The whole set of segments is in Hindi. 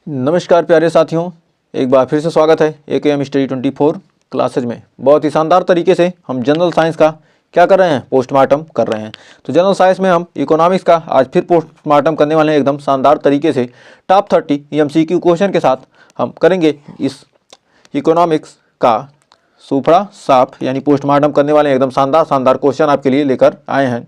नमस्कार प्यारे साथियों, एक बार फिर से स्वागत है AKM स्टडी 24 क्लासेज में। बहुत ही शानदार तरीके से हम जनरल साइंस का क्या कर रहे हैं, पोस्टमार्टम कर रहे हैं। तो जनरल साइंस में हम इकोनॉमिक्स का आज फिर पोस्टमार्टम करने वाले हैं। एकदम शानदार तरीके से टॉप 30 MCQ क्वेश्चन के साथ हम करेंगे इस इकोनॉमिक्स का सूफड़ा साफ यानी पोस्टमार्टम करने वाले हैं। एकदम शानदार क्वेश्चन आपके लिए लेकर आए हैं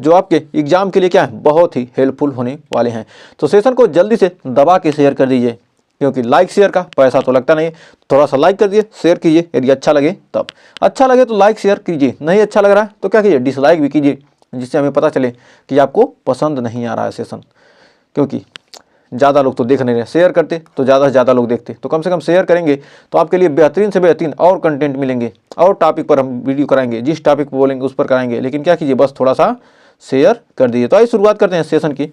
जो आपके एग्जाम के लिए क्या है, बहुत ही हेल्पफुल होने वाले हैं। तो सेशन को जल्दी से दबा के शेयर कर दीजिए, क्योंकि लाइक शेयर का पैसा तो लगता नहीं। थोड़ा सा लाइक कर दिए, शेयर कीजिए यदि अच्छा लगे तब। अच्छा लगे तो लाइक शेयर कीजिए, नहीं अच्छा लग रहा है तो क्या कीजिए, डिसलाइक भी कीजिए, जिससे हमें पता चले कि आपको पसंद नहीं आ रहा है सेशन। क्योंकि ज़्यादा लोग तो देख नहीं रहे, शेयर करते तो ज़्यादा से ज़्यादा लोग देखते। तो कम से कम शेयर करेंगे तो आपके लिए बेहतरीन से बेहतरीन और कंटेंट मिलेंगे, और टॉपिक पर हम वीडियो कराएंगे, जिस टॉपिक पर बोलेंगे उस पर कराएंगे। लेकिन क्या कीजिए, बस थोड़ा सा शेयर कर दीजिए। तो आइए शुरुआत करते हैं सेशन की,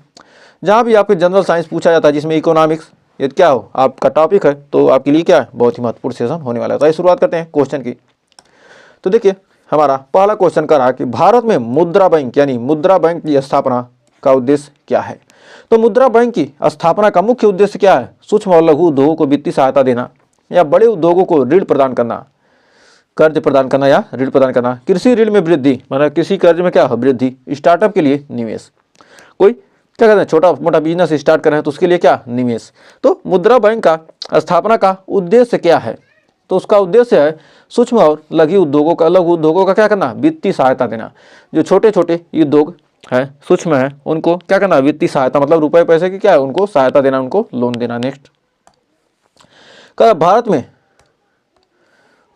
जहाँ भी आपके जनरल साइंस पूछा जाता है, जिसमें इकोनॉमिक्स यदि क्या हो आपका टॉपिक है, तो आपके लिए क्या है, बहुत ही महत्वपूर्ण सेशन होने वाला है। तो आइए शुरुआत करते हैं क्वेश्चन की। तो देखिए, हमारा पहला क्वेश्चन कर रहा है कि भारत में मुद्रा बैंक यानी मुद्रा बैंक की स्थापना का उद्देश्य क्या है। तो मुद्रा बैंक की स्थापना का मुख्य उद्देश्य क्या है, सूक्ष्म और लघु उद्योगों को वित्तीय सहायता देना या बड़े उद्योगों को ऋण प्रदान करना, कर्ज प्रदान करना या ऋण प्रदान करना। कृषि ऋण में वृद्धि, मतलब कृषि कर्ज में क्या हो, वृद्धि। स्टार्टअप के लिए निवेश, कोई क्या कहते हैं छोटा मोटा बिजनेस स्टार्ट कर रहे हैं तो उसके लिए क्या, निवेश। तो मुद्रा बैंक का स्थापना का उद्देश्य क्या है, तो उसका उद्देश्य है सूक्ष्म और लघु उद्योगों का क्या करना, वित्तीय सहायता देना। जो छोटे छोटे उद्योग है, सूक्ष्म है, उनको क्या करना, वित्तीय सहायता, मतलब रुपए पैसे की क्या है, उनको सहायता देना, उनको लोन देना। नेक्स्ट,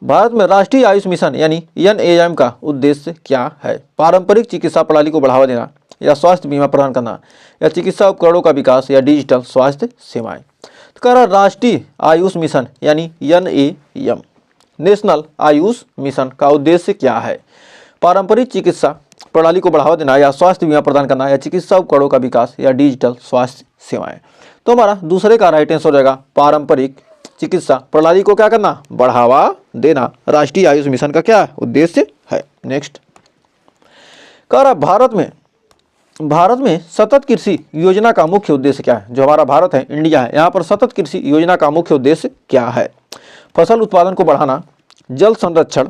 भारत में राष्ट्रीय आयुष मिशन यानी NAM का उद्देश्य क्या है। पारंपरिक चिकित्सा प्रणाली को बढ़ावा देना या स्वास्थ्य बीमा प्रदान करना या चिकित्सा उपकरणों का विकास या डिजिटल स्वास्थ्य सेवाएं। तो कह रहा राष्ट्रीय आयुष मिशन यानी NAM, नेशनल आयुष मिशन का उद्देश्य क्या है। पारंपरिक चिकित्सा प्रणाली को बढ़ावा देना या स्वास्थ्य बीमा प्रदान करना या चिकित्सा उपकरणों का विकास या डिजिटल स्वास्थ्य सेवाएं। तो हमारा दूसरे का राइट आंसर हो जाएगा पारंपरिक चिकित्सा प्रणाली को क्या करना, बढ़ावा देना। राष्ट्रीय आयुष मिशन का क्या उद्देश्य है। नेक्स्ट, कह रहा भारत में सतत कृषि योजना का मुख्य उद्देश्य क्या है। जो हमारा भारत है, इंडिया है, यहाँ पर सतत कृषि योजना का मुख्य उद्देश्य क्या है। फसल उत्पादन को बढ़ाना, जल संरक्षण,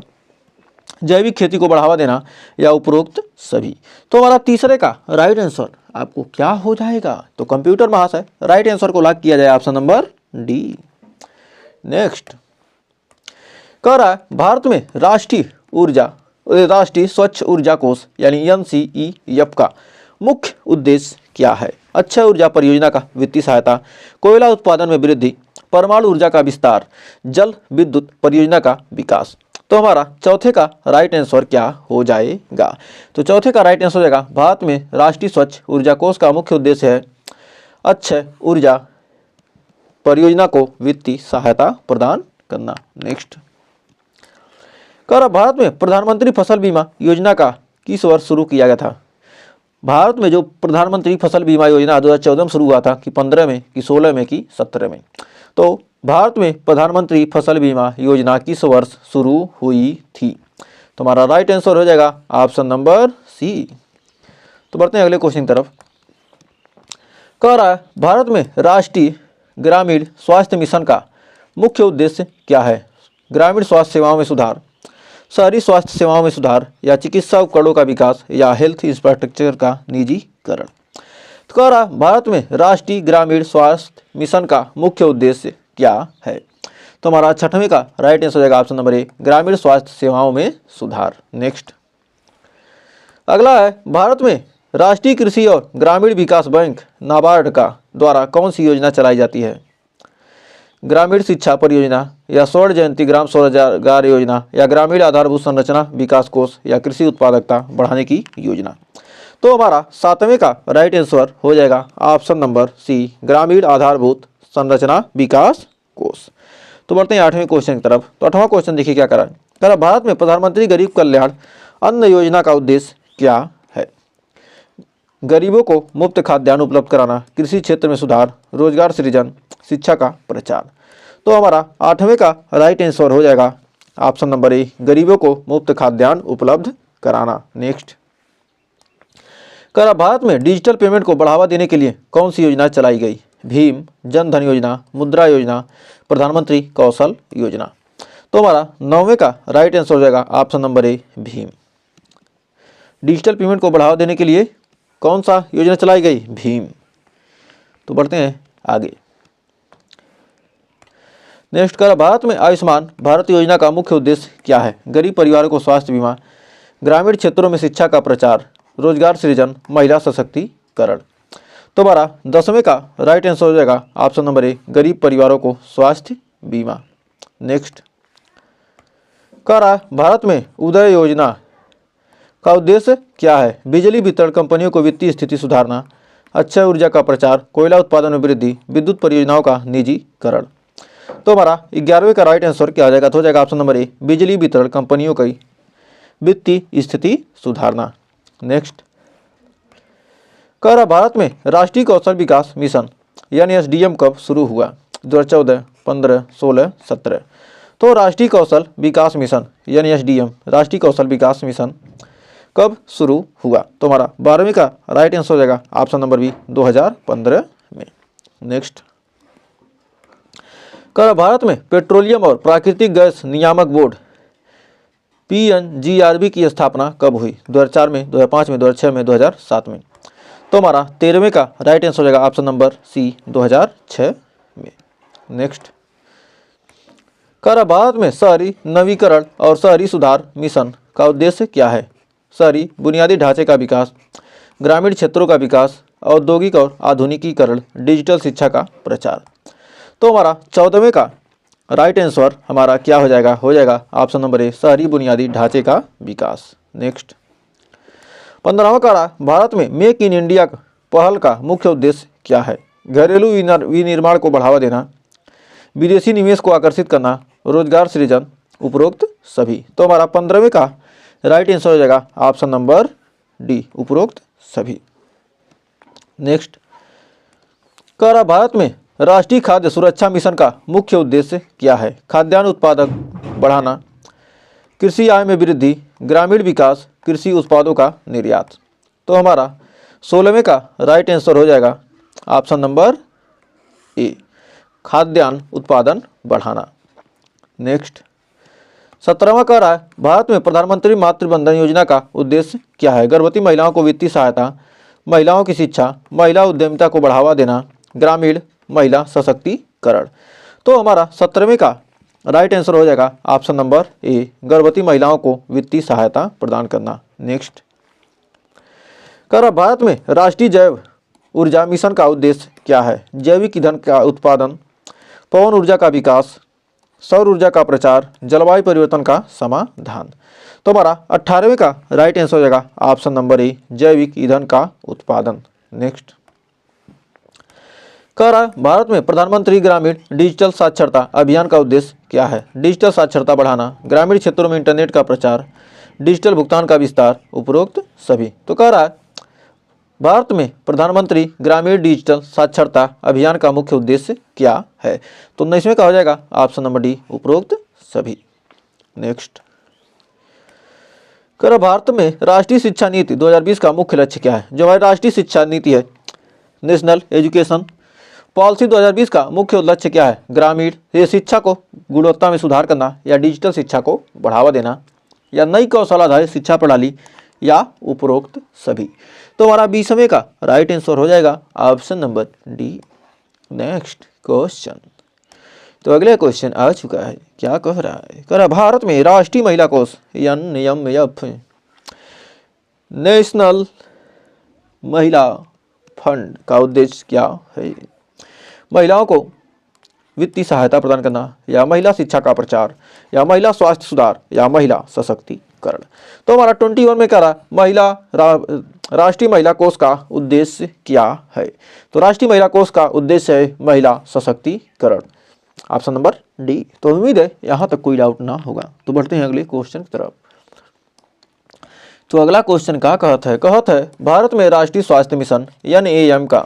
जैविक खेती को बढ़ावा देना या उपरोक्त सभी। तो हमारा तीसरे का राइट आंसर आपको क्या हो जाएगा, तो कंप्यूटर महाशय राइट आंसर को लॉक किया जाए, ऑप्शन नंबर डी। नेक्स्ट, कह रहा है भारत में राष्ट्रीय स्वच्छ ऊर्जा कोष यानी NCEF का मुख्य उद्देश्य क्या है। अक्षय ऊर्जा परियोजना का वित्तीय सहायता, कोयला उत्पादन में वृद्धि, परमाणु ऊर्जा का विस्तार, जल विद्युत परियोजना का विकास। तो हमारा चौथे का राइट आंसर क्या हो जाएगा, तो चौथे का राइट आंसर हो जाएगा भारत में राष्ट्रीय स्वच्छ ऊर्जा कोष का मुख्य उद्देश्य है अक्षय ऊर्जा परियोजना को वित्तीय सहायता प्रदान करना। नेक्स्ट, कह रहा भारत में प्रधानमंत्री फसल बीमा योजना का किस वर्ष शुरू किया गया था। भारत में जो प्रधानमंत्री फसल बीमा योजना 2014 में शुरू हुआ था, कि 15 में, कि 16 में, कि 17 में। तो भारत में प्रधानमंत्री फसल बीमा योजना किस वर्ष शुरू हुई थी। तो हमारा राइट आंसर हो जाएगा ऑप्शन नंबर सी। तो बढ़ते हैं अगले क्वेश्चन की तरफ। कह रहा है भारत में राष्ट्रीय ग्रामीण स्वास्थ्य मिशन का मुख्य उद्देश्य क्या है। ग्रामीण स्वास्थ्य सेवाओं में सुधार, शहरी स्वास्थ्य सेवाओं में सुधार या चिकित्सा उपकरणों का विकास या हेल्थ इंफ्रास्ट्रक्चर का निजीकरण। तो कह रहा भारत में राष्ट्रीय ग्रामीण स्वास्थ्य मिशन का मुख्य उद्देश्य क्या है। तो हमारा छठवें का राइट आंसर हो जाएगा ऑप्शन नंबर ए, ग्रामीण स्वास्थ्य सेवाओं में सुधार। नेक्स्ट, अगला है भारत में राष्ट्रीय कृषि और ग्रामीण विकास बैंक नाबार्ड का द्वारा कौन सी योजना चलाई जाती है। ग्रामीण शिक्षा परियोजना या स्वर्ण जयंती ग्राम स्वरोजगार योजना या ग्रामीण आधारभूत संरचना विकास कोष या कृषि उत्पादकता बढ़ाने की योजना। तो हमारा सातवें का राइट आंसर हो जाएगा ऑप्शन नंबर सी, ग्रामीण आधारभूत संरचना विकास कोष। तो बढ़ते हैं 8वें क्वेश्चन की तरफ। तो 8वां क्वेश्चन देखिए क्या करा है, भारत में प्रधानमंत्री गरीब कल्याण अन्न योजना का उद्देश्य क्या है। गरीबों को मुफ्त खाद्यान्न उपलब्ध कराना, कृषि क्षेत्र में सुधार, रोजगार सृजन, शिक्षा का प्रचार। तो हमारा 8वें का राइट आंसर हो जाएगा ऑप्शन नंबर ए, गरीबों को मुफ्त खाद्यान्न उपलब्ध कराना। नेक्स्ट, कह रहा भारत में डिजिटल पेमेंट को बढ़ावा देने के लिए कौन सी योजना चलाई गई। भीम, जन धन योजना, मुद्रा योजना, प्रधानमंत्री कौशल योजना। तो हमारा 9वें का राइट आंसर हो जाएगा option number A, Bhim. Digital payment को बढ़ावा देने के लिए कौन सा योजना चलाई गई? भीम। तो बढ़ते हैं आगे। नेक्स्ट का, भारत में आयुष्मान भारत योजना का मुख्य उद्देश्य क्या है? गरीब परिवारों को स्वास्थ्य बीमा, ग्रामीण क्षेत्रों में शिक्षा का प्रचार, रोजगार सृजन, महिला सशक्तिकरण। तो हमारा 10वें का राइट आंसर हो जाएगा ऑप्शन नंबर ए, गरीब परिवारों को स्वास्थ्य बीमा। नेक्स्ट कह रहा, भारत में उदय योजना का उद्देश्य क्या है? बिजली वितरण कंपनियों को वित्तीय स्थिति सुधारना, अक्षय ऊर्जा का प्रचार, कोयला उत्पादन में वृद्धि, विद्युत परियोजनाओं का निजीकरण। तो हमारा 11वें का राइट आंसर क्या आ जाएगा? तो हो जाएगा ऑप्शन नंबर ए, बिजली वितरण कंपनियों की वित्तीय स्थिति सुधारना। नेक्स्ट कह रहा, भारत में राष्ट्रीय कौशल विकास मिशन यानी एसडीएम कब शुरू हुआ? 2014, 15, 16, 17। तो राष्ट्रीय कौशल विकास मिशन यानी एसडीएम, राष्ट्रीय कौशल विकास मिशन कब शुरू हुआ? तो हमारा 12वें का राइट आंसर हो जाएगा ऑप्शन नंबर बी, 2015 में। नेक्स्ट कह, भारत में पेट्रोलियम और प्राकृतिक गैस नियामक बोर्ड पीएनजीआरबी की स्थापना कब हुई? 2004 में, 2005 में, 2006 में, 2007 में। तो हमारा 13वें का राइट आंसर हो जाएगा ऑप्शन नंबर सी, 2006 में। नेक्स्ट कह, भारत में शहरी नवीकरण और शहरी सुधार मिशन का उद्देश्य क्या है? शहरी बुनियादी ढांचे का विकास, ग्रामीण क्षेत्रों का विकास, औद्योगिक और आधुनिकीकरण, डिजिटल शिक्षा का प्रचार। तो हमारा 14वें का राइट आंसर हमारा क्या हो जाएगा? हो जाएगा ऑप्शन नंबर ए, शहरी बुनियादी ढांचे का विकास। नेक्स्ट 15वां का, भारत में मेक इन इंडिया पहल का मुख्य उद्देश्य क्या है? घरेलू विनिर्माण को बढ़ावा देना, विदेशी निवेश को आकर्षित करना, रोजगार सृजन, उपरोक्त सभी। तो हमारा 15वें का राइट आंसर हो जाएगा ऑप्शन नंबर डी, उपरोक्त सभी। नेक्स्ट कह रहा, भारत में राष्ट्रीय खाद्य सुरक्षा मिशन का मुख्य उद्देश्य क्या है? खाद्यान्न उत्पादक बढ़ाना, कृषि आय में वृद्धि, ग्रामीण विकास, कृषि उत्पादों का निर्यात। तो हमारा 16वें का राइट आंसर हो जाएगा ऑप्शन नंबर ए, खाद्यान्न उत्पादन बढ़ाना। नेक्स्ट 17वां कह रहा है, भारत में प्रधानमंत्री मातृ वंदन योजना का उद्देश्य क्या है? गर्भवती महिलाओं को वित्तीय सहायता, महिलाओं की शिक्षा, महिला उद्यमिता को बढ़ावा देना, ग्रामीण महिला सशक्तिकरण। तो हमारा 17वें का राइट आंसर हो जाएगा ऑप्शन नंबर ए, गर्भवती महिलाओं को वित्तीय सहायता प्रदान करना। नेक्स्ट कह रहा, भारत में राष्ट्रीय जैव ऊर्जा मिशन का उद्देश्य क्या है? जैविक ईंधन का उत्पादन, पवन ऊर्जा का विकास, सौर ऊर्जा का प्रचार, जलवायु परिवर्तन का समाधान। तो हमारा 18वें का राइट आंसर हो जाएगा ऑप्शन नंबर ए, जैविक ईंधन का उत्पादन। नेक्स्ट कह रहा, भारत में प्रधानमंत्री ग्रामीण डिजिटल साक्षरता अभियान का उद्देश्य क्या है? डिजिटल साक्षरता बढ़ाना, ग्रामीण क्षेत्रों में इंटरनेट का प्रचार, डिजिटल भुगतान का विस्तार, उपरोक्त सभी। तो कह रहा है, भारत में प्रधानमंत्री ग्रामीण डिजिटल साक्षरता अभियान का मुख्य उद्देश्य क्या है? तो 19वें का हो जाएगा ऑप्शन नंबर डी, उपरोक्त सभी। नेक्स्ट कह रहा, भारत में राष्ट्रीय शिक्षा नीति 2020 का मुख्य लक्ष्य क्या है? जो हमारी राष्ट्रीय शिक्षा नीति है, नेशनल एजुकेशन पॉलिसी 2020 का मुख्य लक्ष्य क्या है? ग्रामीण ये शिक्षा को गुणवत्ता में सुधार करना, या डिजिटल शिक्षा को बढ़ावा देना, या नई कौशल आधारित शिक्षा प्रणाली, या उपरोक्त सभी। तो हमारा 20वें का राइट आंसर हो जाएगा option number D. Next question, तो अगले क्वेश्चन आ चुका है। क्या कह रहा है? कह रहा, भारत में राष्ट्रीय महिला कोष NMF नेशनल महिला फंड का उद्देश्य क्या है? महिलाओं को वित्तीय सहायता प्रदान करना, या महिला शिक्षा का प्रचार, या महिला स्वास्थ्य सुधार, या महिला सशक्तिकरण। तो हमारा 21 में कह रहा, राष्ट्रीय महिला कोष का उद्देश्य क्या है? तो राष्ट्रीय महिला कोष का उद्देश्य है महिला सशक्तिकरण, ऑप्शन नंबर डी। तो उम्मीद है यहाँ तक कोई डाउट ना होगा। तो बढ़ते हैं अगले क्वेश्चन की तरफ। तो अगला क्वेश्चन क्या कहता है, भारत में राष्ट्रीय स्वास्थ्य मिशन NAM का,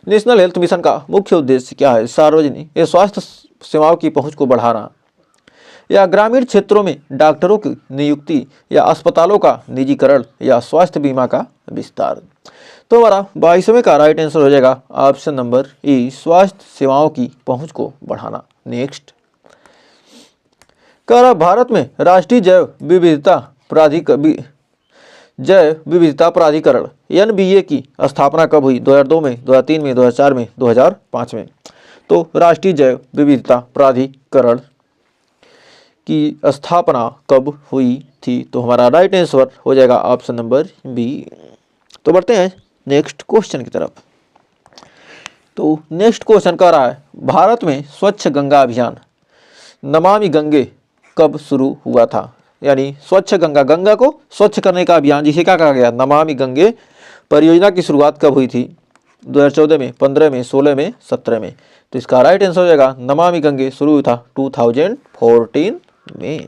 नेशनल हेल्थ मिशन का मुख्य उद्देश्य क्या है? सार्वजनिक स्वास्थ्य सेवाओं की पहुंच को बढ़ाना, या ग्रामीण क्षेत्रों में डॉक्टरों की नियुक्ति, या अस्पतालों का निजीकरण, या स्वास्थ्य बीमा का विस्तार। तो हमारा 22वें का राइट आंसर हो जाएगा ऑप्शन नंबर ई, स्वास्थ्य सेवाओं की पहुंच को बढ़ाना। नेक्स्ट कह रहा भारत में राष्ट्रीय जैव विविधता प्राधिकरण NBA की स्थापना कब हुई? 2002 में, 2003 में, 2004 में, 2005 में। तो राष्ट्रीय जैव विविधता प्राधिकरण की स्थापना कब हुई थी? तो हमारा राइट आंसर हो जाएगा ऑप्शन नंबर बी। तो बढ़ते हैं नेक्स्ट क्वेश्चन की तरफ। तो नेक्स्ट क्वेश्चन कह रहा है भारत में स्वच्छ गंगा अभियान नमामि गंगे कब शुरू हुआ था? यानी स्वच्छ गंगा, गंगा को स्वच्छ करने का अभियान जिसे क्या कहा गया, नमामि गंगे परियोजना की शुरुआत कब हुई थी? 2014 में, 15 में, 16 में, 17 में। तो इसका राइट आंसर हो जाएगा नमामि गंगे शुरू हुआ था 2014 में।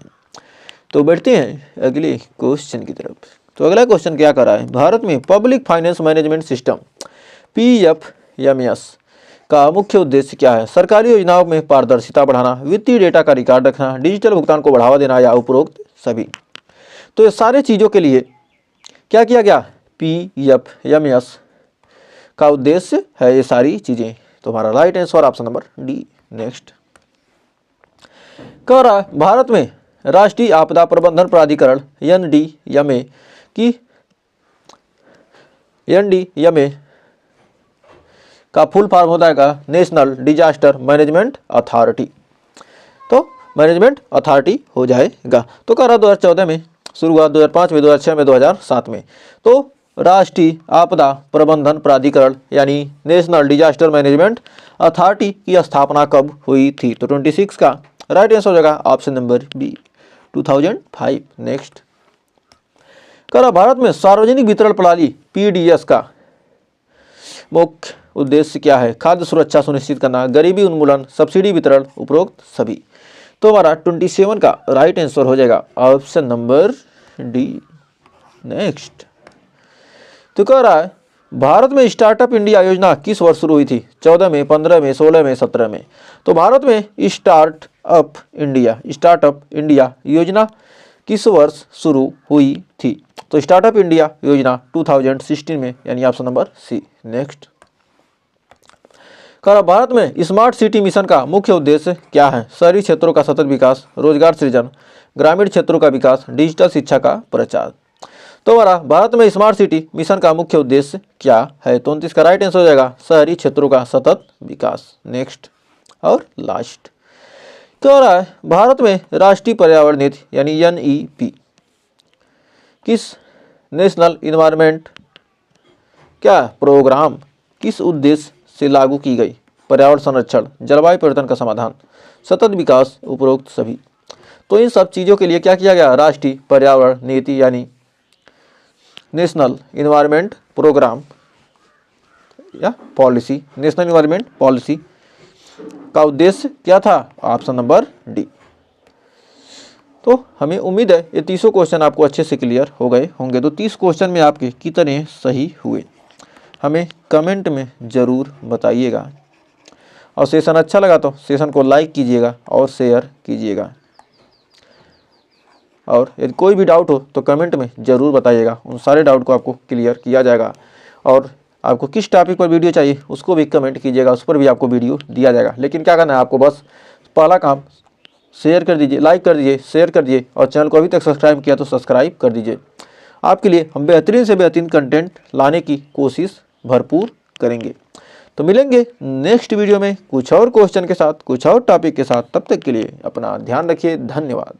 तो बढ़ते हैं अगले क्वेश्चन की तरफ। तो अगला क्वेश्चन क्या कर रहा है, भारत में public finance management system PFMS का मुख्य उद्देश्य क्या है? सरकारी योजनाओं में पारदर्शिता बढ़ाना, वित्तीय डेटा का रिकॉर्ड रखना, डिजिटल भुगतान को बढ़ावा देना या उपरोक्त सभी। तो ये सारे चीज़ों के लिए क्या किया गया? PFMS का उद्देश्य है ये सारी चीज़ें। तो हमारा right answer option number D. Next कह रहा है भारत में राष्ट्रीय आपदा प्रबंधन प्राधिकरण NDMA का फुल फॉर्म होता है नेशनल डिजास्टर मैनेजमेंट अथॉरिटी। तो मैनेजमेंट अथॉरिटी हो जाएगा। तो कह रहा 2014 में शुरू हुआ, 2005 में, 2006 में, 2007 में। तो राष्ट्रीय आपदा प्रबंधन प्राधिकरण यानी नेशनल डिजास्टर मैनेजमेंट अथॉरिटी की स्थापना कब हुई थी? तो 26 का राइट आंसर हो जाएगा ऑप्शन नंबर बी, 2005। नेक्स्ट कह रहा भारत में सार्वजनिक वितरण प्रणाली PDS का मुख्य उद्देश्य क्या है? खाद्य सुरक्षा सुनिश्चित करना, गरीबी उन्मूलन, सब्सिडी वितरण, उपरोक्त सभी। तो हमारा 27 का राइट आंसर हो जाएगा ऑप्शन नंबर डी। नेक्स्ट तो कह रहा है भारत में स्टार्टअप इंडिया योजना किस वर्ष शुरू हुई थी? 14 में, 15 में, 16 में, 17 में। तो भारत में स्टार्टअप इंडिया योजना किस वर्ष शुरू हुई थी? तो स्टार्टअप इंडिया योजना 2016 में, यानी ऑप्शन नंबर सी। नेक्स्ट कह रहा भारत में स्मार्ट सिटी मिशन का मुख्य उद्देश्य क्या है? शहरी क्षेत्रों का सतत विकास, रोजगार सृजन, ग्रामीण क्षेत्रों का विकास, डिजिटल शिक्षा का प्रचार। तो हमारा भारत में स्मार्ट सिटी मिशन का मुख्य उद्देश्य क्या है? तो 29 का राइट आंसर हो जाएगा शहरी क्षेत्रों का सतत विकास। नेक्स्ट और लास्ट कह रहा है भारत में राष्ट्रीय पर्यावरण नीति यानी NEP किस नेशनल इन्वायरमेंट क्या प्रोग्राम किस उद्देश्य से लागू की गई? पर्यावरण संरक्षण, जलवायु परिवर्तन का समाधान, सतत विकास, उपरोक्त सभी। तो इन सब चीज़ों के लिए क्या किया गया? राष्ट्रीय पर्यावरण नीति यानी नेशनल इन्वायरमेंट प्रोग्राम या पॉलिसी, नेशनल इन्वायरमेंट पॉलिसी का उद्देश्य क्या था? Option number D. तो हमें उम्मीद है ये 30 क्वेश्चन आपको अच्छे से क्लियर हो गए होंगे। तो 30 क्वेश्चन में आपके कितने सही हुए हमें कमेंट में ज़रूर बताइएगा। और सेशन अच्छा लगा तो सेशन को लाइक कीजिएगा और शेयर कीजिएगा। और यदि कोई भी डाउट हो तो कमेंट में ज़रूर बताइएगा, उन सारे डाउट को आपको क्लियर किया जाएगा। और आपको किस टॉपिक पर वीडियो चाहिए उसको भी कमेंट कीजिएगा, उस पर भी आपको वीडियो दिया जाएगा। लेकिन क्या करना है आपको, बस पहला काम शेयर कर दीजिए, लाइक कर दीजिए, शेयर कर दीजिए और चैनल को अभी तक सब्सक्राइब किया तो सब्सक्राइब कर दीजिए। आपके लिए हम बेहतरीन से बेहतरीन कंटेंट लाने की कोशिश भरपूर करेंगे। तो मिलेंगे नेक्स्ट वीडियो में कुछ और क्वेश्चन के साथ, कुछ और टॉपिक के साथ। तब तक के लिए अपना ध्यान रखिए। धन्यवाद।